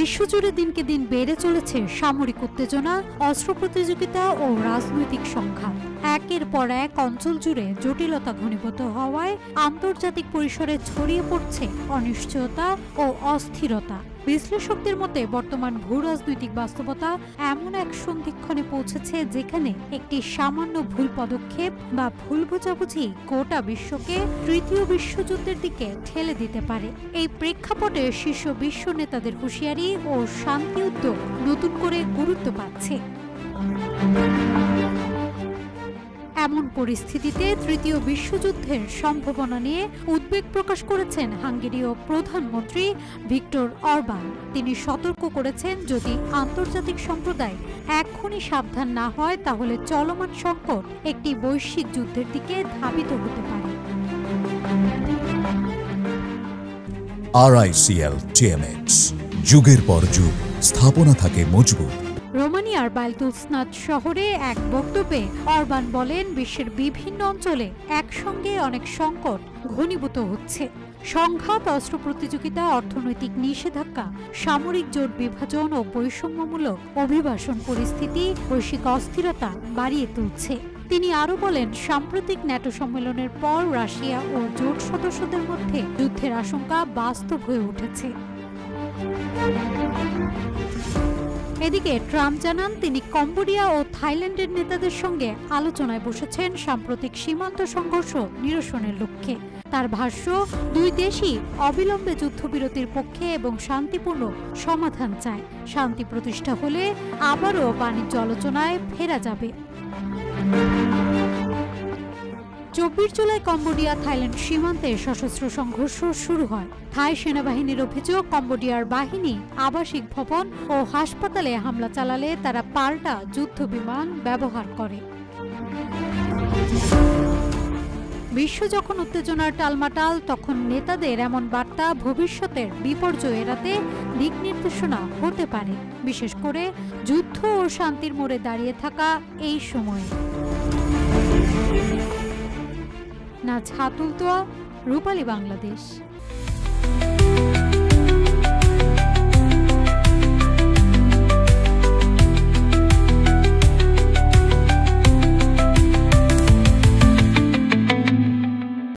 বিশ্বজুড়ে দিনকে দিন বেড়ে চলেছে সামরিক উত্তেজনা, অস্ত্র প্রতিযোগিতা ও রাজনৈতিক সংঘাত। একের পর এক অঞ্চল জুড়ে জটিলতা ঘনীভূত হওয়ায় আন্তর্জাতিক পরিসরে ছড়িয়ে পড়ছে অনিশ্চয়তা ও অস্থিরতা। বিশ্লেষকদের মতে বর্তমান ভূরাজনৈতিক বাস্তবতা এমন এক সন্ধিক্ষণে পৌঁছেছে যেখানে একটি সামান্য ভুল পদক্ষেপ বা ভুল বোঝাবুঝি গোটা বিশ্বকে তৃতীয় বিশ্বযুদ্ধের দিকে ঠেলে দিতে পারে। এই প্রেক্ষাপটে শীর্ষ বিশ্ব নেতাদের হুঁশিয়ারি ও শান্তি উদ্যোগ নতুন করে গুরুত্ব পাচ্ছে। এমন পরিস্থিতিতে তৃতীয় বিশ্বযুদ্ধের সম্ভাবনা নিয়ে উদ্বেগ প্রকাশ করেছেন হাঙ্গেরীয় প্রধানমন্ত্রী ভিক্টর অরবান। তিনি সতর্ক করেছেন, যদি আন্তর্জাতিক সম্প্রদায় এখনই সাবধান না হয় তাহলে চলমান সংকট একটি বৈশ্বিক যুদ্ধের দিকে ধাবিত হতে পারে। RICL TMX, যুগের পর যুগ স্থাপনা থাকে মজবুত। রোমানিয়ার বালতুসনাদ শহরে এক বক্তব্যে অরবান বলেন, বিশ্বের বিভিন্ন অঞ্চলে একসঙ্গে অনেক সংকট ঘনীভূত হচ্ছে। সংঘাত, অস্ত্র প্রতিযোগিতা, অর্থনৈতিক নিষেধাজ্ঞা, সামরিক জোট বিভাজন ও বৈষম্যমূলক অভিবাসন পরিস্থিতি বৈশ্বিক অস্থিরতা বাড়িয়ে তুলছে। তিনি আরও বলেন, সাম্প্রতিক ন্যাটো সম্মেলনের পর রাশিয়া ও জোট সদস্যদের মধ্যে যুদ্ধের আশঙ্কা বাস্তব হয়ে উঠেছে। এদিকে ট্রাম্প জানান, তিনি কম্বোডিয়া ও থাইল্যান্ডের নেতাদের সঙ্গে আলোচনায় বসেছেন সাম্প্রতিক সীমান্ত সংঘর্ষ নিরসনের লক্ষ্যে। তার ভাষ্য, দুই দেশই অবিলম্বে যুদ্ধবিরতির পক্ষে এবং শান্তিপূর্ণ সমাধান চায়। শান্তি প্রতিষ্ঠা হলে আবারও বাণিজ্য আলোচনায় ফেরা যাবে। 24 জুলাই কম্বোডিয়া থাইল্যান্ড সীমান্তে সশস্ত্র সংঘর্ষ শুরু হয়। থাই সেনাবাহিনীর অভিযোগ, কম্বোডিয়ার বাহিনী আবাসিক ভবন ও হাসপাতালে হামলা চালালে তারা পাল্টা যুদ্ধ বিমান ব্যবহার করে। বিশ্ব যখন উত্তেজনার টালমাটাল, তখন নেতাদের এমন বার্তা ভবিষ্যতের বিপর্যয় এড়াতে দিক নির্দেশনা হতে পারে, বিশেষ করে যুদ্ধ ও শান্তির মোড়ে দাঁড়িয়ে থাকা এই সময়ে। নাজহাতুল তোয়া, রূপালী বাংলাদেশ।